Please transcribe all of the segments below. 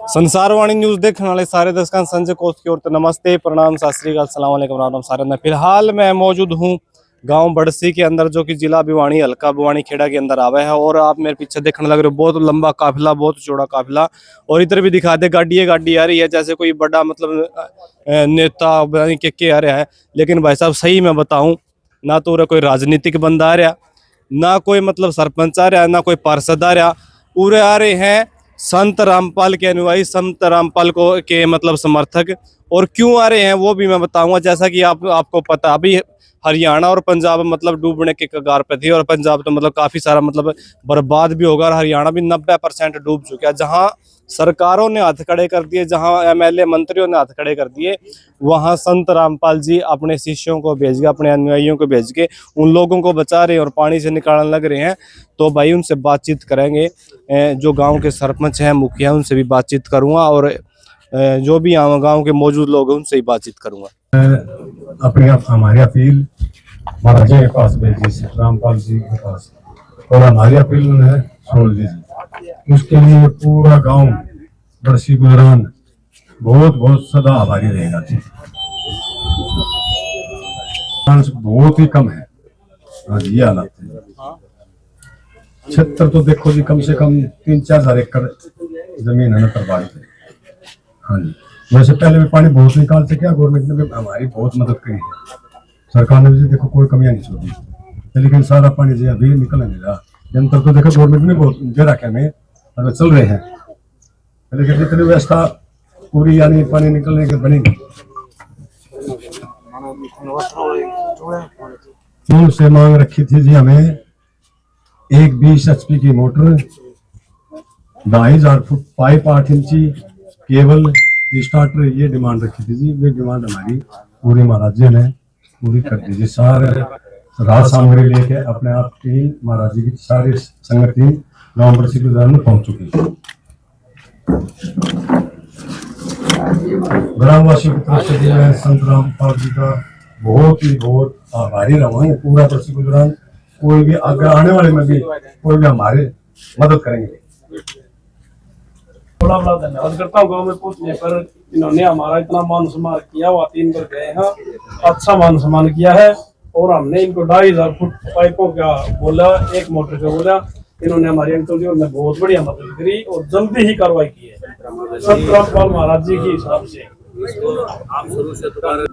Sansarvani news देखने वाले सारे दर्शकों संजय कोस की ओर से नमस्ते, प्रणाम, सत श्री अकाल, अस्सलाम वालेकुम, राम राम सारे ने। फिलहाल मैं मौजूद हूँ गांव बड़सी के अंदर, जो कि जिला भिवानी, हल्का भिवानी खेड़ा के अंदर आवा है। और आप मेरे पीछे देखने लग रहे हो, बहुत लंबा काफिला, बहुत चौड़ा काफिला। और इधर भी दिखा दे, गाड़ी आ रही है, जैसे कोई बड़ा मतलब नेता के आ रहा है। लेकिन भाई साहब सही मैं बताऊं, ना तो कोई राजनीतिक बंदा आ रहा, ना कोई मतलब सरपंच आ रहा, ना कोई पार्षद आ रहा। पूरे आ रहे हैं संत रामपाल के अनुयायी, संत रामपाल को के मतलब समर्थक। और क्यों आ रहे हैं वो भी मैं बताऊंगा। जैसा कि आपको पता, अभी हरियाणा और पंजाब मतलब डूबने के कगार पे थी, और पंजाब तो मतलब काफी सारा मतलब बर्बाद भी होगा, और हरियाणा भी 90% डूब चुका है। जहां सरकारों ने हाथ खड़े कर दिए, जहां एमएलए मंत्रियों ने हाथ खड़े कर दिए, वहां संत रामपाल जी अपने शिष्यों को भेज के, अपने अनुयायियों को भेज के उन लोगों को बचा रहे हैं और पानी से निकालने लग रहे हैं। तो भाई उनसे बातचीत करेंगे, जो गांव के सरपंच हैं, मुखिया, उनसे भी बातचीत करूंगा, और जो भी गांव के मौजूद लोग हैं उनसे ही बातचीत करूंगा। अपने आप हमारी अपील महाराज जी के पास भेजी, रामपाल जी के पास, और हमारी अपील उन्हें छोड़ दीजिए। उसके लिए पूरा गांव बड़सी गुजरान बहुत बहुत सदा आभारी रहेगा। बहुत ही कम है आज ये हालत है। क्षेत्र तो देखो जी, कम से कम 3-4 हजार एकड़ जमीन है ना प्रभावित है। हाँ जी, वैसे पहले भी पानी बहुत निकालते, क्या गवर्नमेंट ने भी हमारी बहुत मदद करी है। सरकार ने भी देखो कोई कमियां नहीं छोड़ी, लेकिन सारा पानी जो अभी निकल नहीं रहा। यंत्र तो देखो गवर्नमेंट ने बहुत दे रखे हमें, अभी चल रहे हैं, लेकिन जितनी व्यवस्था पूरी यानी पानी निकलने के बनेगी। उनसे मांग रखी थी जी हमें एक 20 HP की मोटर, 2500 फुट पाइप, 8 इंची केबल, स्टार्टर, ये डिमांड रखी थी जी। ये डिमांड हमारी पूरी महाराज जी ने पूरी कर दी जी। सारे राज सामग्री लेके अपने आप टीम महाराज जी की सारी संगत टीम गाँव बड़सी गुजरान में पहुंच चुकी है। ग्रामवासियों की तरफ से मैं संत रामपाल जी का बहुत आभारी रहूंगा। पूरा बड़सी गुजरान, कोई भी आगे आने वाले में भी कोई भी हमारे मदद करेंगे। बड़ा धन्यवाद करता हूँ। गाँव में पहुंचने पर इन्होंने हमारा इतना मान सम्मान किया, वहाँ 3 बार गए हैं, अच्छा मान सम्मान किया है। और हमने इनको 2500 फुट पाइपों का बोला, एक मोटर का बोला। इन्होंने हमारे अंकल जी ने बहुत बढ़िया मदद करी और जल्दी ही कार्रवाई की है संत रामपाल महाराज जी के हिसाब से।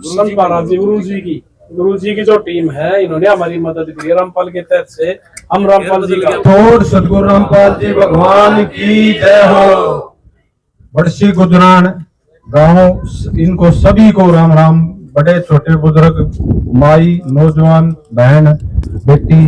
संत महाराज जी, गुरु जी की जो टीम है, इन्होंने हमारी मदद की रामपाल के तहत से। हम रामपाल जी का थोड़ सदगुरु रामपाल जी भगवान की जय हो। बड़सी गुजरान गांव, इनको सभी को राम राम। बड़े छोटे बुजुर्ग, माई, नौजवान, बहन, बेटी,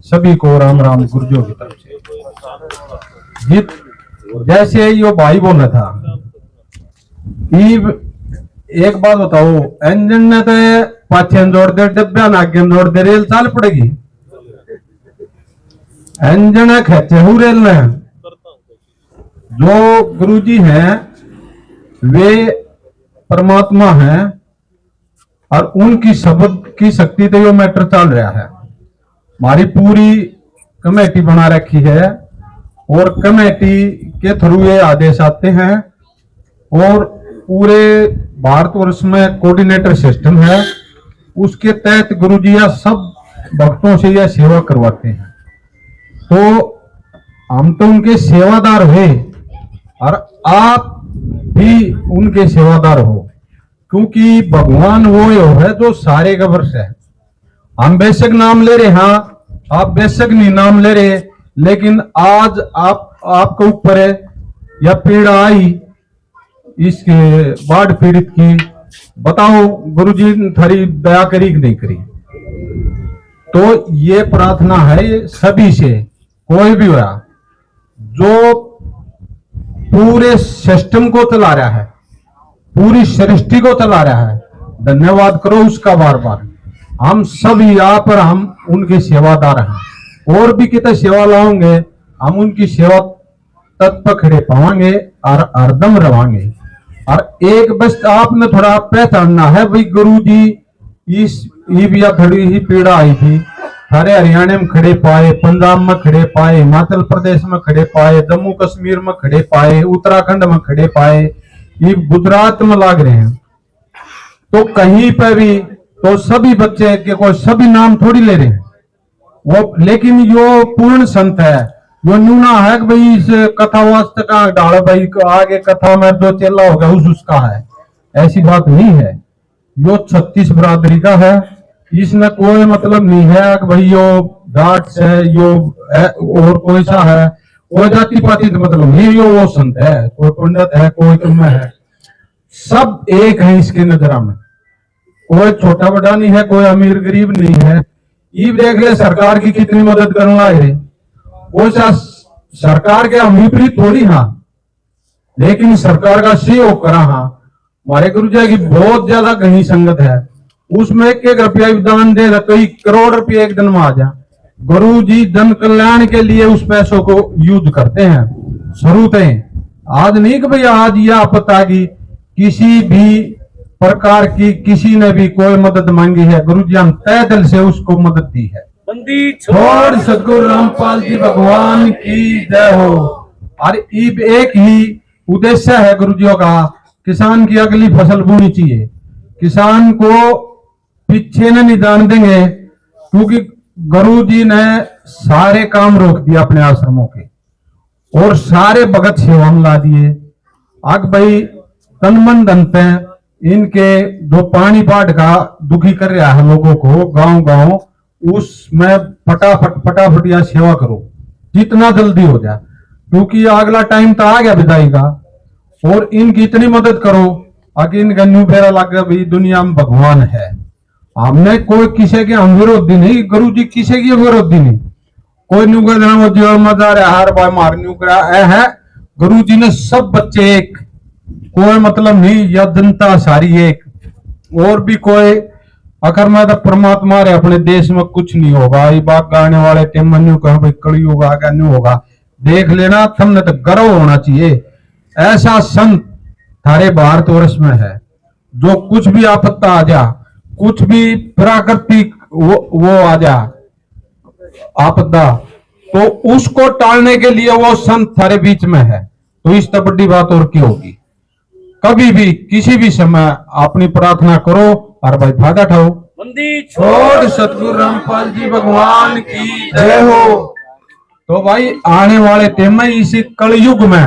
सभी को राम राम गुरुजों की तरफ से। जैसे ये भाई बोला था, एक बात बताओ, इंजन ने तो पाछे जोड़ दे, डब्बा ना आगे जोड़ दे, रेल चाल पड़ेगी। इंजन खेचे हूँ रेल ने। जो गुरुजी हैं वे परमात्मा हैं, और उनकी शब्द की शक्ति तो यो मैटर चल रहा है। हमारी पूरी कमेटी बना रखी है, और कमेटी के थ्रू ये आदेश आते हैं, और पूरे भारतवर्ष में कोऑर्डिनेटर सिस्टम है। उसके तहत गुरुजी या सब भक्तों से यह सेवा करवाते हैं। तो हम तो उनके सेवादार हुए, और आप भी उनके सेवादार हो, क्योंकि भगवान वो है जो सारे का वर्ष है। हम बेशक नाम ले रहे, हाँ आप बेशक नहीं नाम ले रहे, लेकिन आज आपके ऊपर है या पीड़ा आई इसके बाढ़ पीड़ित की, बताओ गुरुजी ने थारी दया करी कि नहीं करी। तो ये प्रार्थना है ये सभी से, कोई भी हुआ जो पूरे सिस्टम को चला रहा है, पूरी सृष्टि को चला रहा है, धन्यवाद करो उसका बार बार। हम सब यहाँ पर हम उनके सेवादार हैं, और भी कितने सेवा लाओगे, हम उनकी सेवा तत्पर खड़े पाएंगे और हरदम रहेंगे। और एक बस आपने थोड़ा पहचानना है भाई, गुरु जी इस थोड़ी ही पीड़ा आई थी, सारे हरियाणा में खड़े पाए, पंजाब में खड़े पाए, हिमाचल प्रदेश में खड़े पाए, जम्मू कश्मीर में खड़े पाए, उत्तराखंड में खड़े पाए, ये गुजरात में लाग रहे हैं। तो कहीं पे भी तो सभी बच्चे के कोई सभी नाम थोड़ी ले रहे हैं वो, लेकिन यो पूर्ण संत है, यो न्यूना है कि भाई इस कथा वास्ते का डाल भाई आगे कथा में जो चेला होगा उसका है, ऐसी बात नहीं है। यो 36 बरादरी का है, इसमें कोई मतलब नहीं है कि भाई यो जाट है यो और कोई सा है, कोई जाति पाति मतलब नहीं, यो वो संत है, कोई पंडित है कोई कम है, सब एक है इसके नजरा में, कोई छोटा बड़ा नहीं है, कोई अमीर गरीब नहीं है। ये देख ले सरकार की कितनी मदद करने लग रही, वो सरकार के हम विपरीत थोड़ी हाँ, लेकिन सरकार का सहयोग करा हाँ। हमारे गुरु जी की बहुत ज्यादा घनी संगत है, उसमें 1-1 रुपया दान दे कई करोड़ रुपये एक दिन में आ जा। गुरु जी जन कल्याण के लिए उस पैसों को यूज करते हैं, जरूरत है। आज नहीं कि भाई आज यह आपत्ता की किसी भी प्रकार की किसी ने भी कोई मदद मांगी है, गुरु जी हम तय दिल से उसको मदद दी है। बंदी छोड़ सतगुरु रामपाल जी भगवान की जय हो। और एक ही उद्देश्य है गुरु जी का, किसान की अगली फसल बोनी चाहिए, किसान को पीछे नहीं जान देंगे, क्योंकि गुरु जी ने सारे काम रोक दिया अपने आश्रमों के और सारे भगत सेवा में ला दिए। आग भाई तन मन धन पे इनके जो पानी पाट का दुखी कर रहा है लोगों को गांव गांव, उसमें फटाफट या सेवा करो जितना जल्दी हो जाए, क्योंकि अगला टाइम तो आ गया विदाई का, और इनकी इतनी मदद करो आगे इनका न्यू फेरा लग गया भाई दुनिया में भगवान है। हमने कोई किसी के हम विरोधी नहीं, गुरु जी किसी की विरोधी नहीं, कोई न्यू कर जीवन मजा रहा हर बार मार न्यू करा है। गुरु जी ने सब बच्चे एक, कोई मतलब नहीं, या जनता सारी एक, और भी कोई अगर मैं तो परमात्मा रे अपने देश में कुछ नहीं होगा। ये बात गाने वाले टेम न्यू कहा भाई कड़ी होगा क्या न्यू होगा, देख लेना तुमने तो गर्व होना चाहिए। ऐसा संत थारे भारतवर्ष में है, जो कुछ भी आपत्ता आ जा, कुछ भी प्राकृतिक वो आ जा आपदा, तो उसको टालने के लिए वो संत थारे बीच में है, तो इस तो बड़ी बात और क्या होगी। कभी भी किसी भी समय अपनी प्रार्थना करो और भाई फायदा उठाओ। बंदी छोड़ सतगुरु रामपाल जी भगवान की जय हो। तो भाई आने वाले टाइम में इसी कलयुग में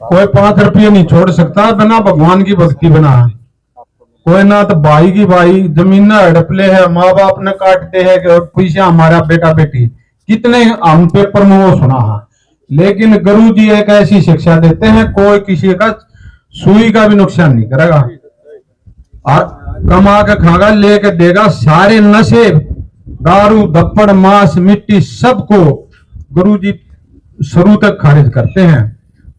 कोई 5 रुपये नहीं छोड़ सकता बिना भगवान की भक्ति बना। कोई ना तो भाई की भाई जमीन हड़पले है, माँ बाप ने काटते हैं पीछे हमारा बेटा बेटी, कितने हम पेपर में वो सुना है। लेकिन गुरु जी एक ऐसी शिक्षा देते हैं कोई किसी का सुई का भी नुकसान नहीं करेगा, और कमा के खागा लेके देगा। सारे नशे दारू धप्पड़ मांस मिट्टी सबको गुरु जी शुरू तक खारिज करते हैं।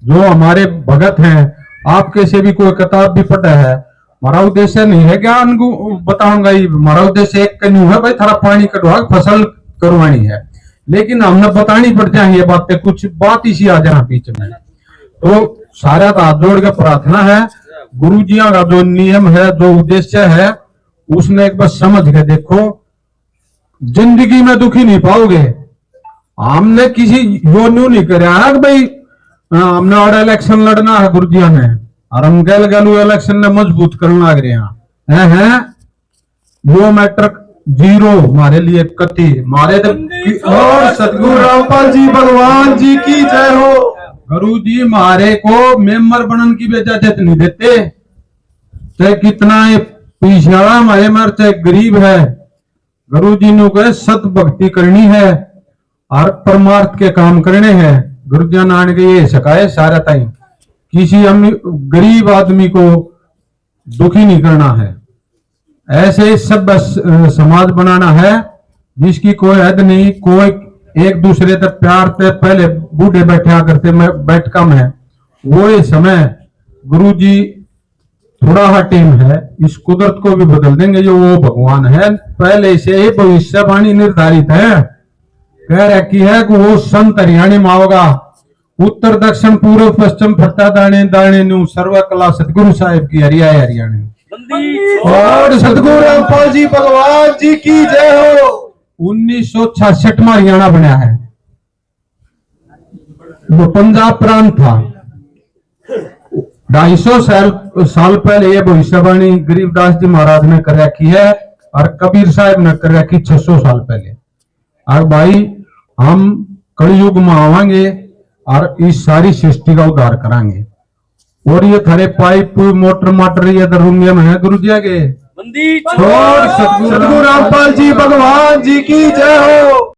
जो हमारे भगत हैं, आपके से भी कोई किताब भी पढ़ा है, हमारा उद्देश्य नहीं है ज्ञान को बताऊंगा, हमारा उद्देश्य एक नहीं है भाई थारा पानी कटवा फसल करवानी है, लेकिन हमने बतानी पड़ जाए ये बातें, कुछ बात इसी आ जाए बीच में। तो सारा हाथ जोड़ के प्रार्थना है, गुरु जी का जो नियम है जो उद्देश्य है उसने एक बार समझ के देखो, जिंदगी में दुखी नहीं पाओगे। हमने किसी यो न्यू नहीं कर भाई हमने और इलेक्शन लड़ना है गुरु जी ने, और हम गलू इलेक्शन ने मजबूत करना लग रहे हैं। यो मैटर जीरो हमारे लिए कति हमारे और सतगुरु रामपाल जी भगवान जी की जय हो। गुरु जी हमारे को मेंबर बनने की भी इजाजत नहीं देते, चाहे कितना पीछे हमारे मर चाहे गरीब है। गुरु जी ने कहे सत भक्ति करनी है और परमार्थ के काम करने हैं। गुरु जी नान के ये सिखाए सारा टाइम, किसी गरीब आदमी को दुखी नहीं करना है, ऐसे सब समाज बनाना है जिसकी कोई हद नहीं, कोई एक दूसरे तक प्यार से पहले बूढ़े बैठा करते बैठका में वो ये समय गुरु जी थोड़ा हा टीम है, इस कुदरत को भी बदल देंगे। जो वो भगवान है पहले से ही भविष्यवाणी निर्धारित है, कह रखी है कि वो संत हरियाणा में होगा, उत्तर दक्षिण पूर्व पश्चिम फट्टा दाने दाने न्यू सर्व कला सतगुरु साहिब की हरियाणा। और सतगुरु रामपाल जी भगवान जी की जय हो। 1966 में हरियाणा बना है, वो पंजाब प्रांत था। 250 साल पहले ये भविष्यवाणी गरीबदास जी महाराज ने कर रखी है और कबीर साहब ने कर रखी 600 साल पहले। और भाई हम कलयुग में आवांगे और इस सारी सृष्टि का उद्धार करांगे। और ये थारे पाइप मोटर माटर ये रूमिया में है गुरु जी आगे। सतगुरु रामपाल जी भगवान जी की जय हो।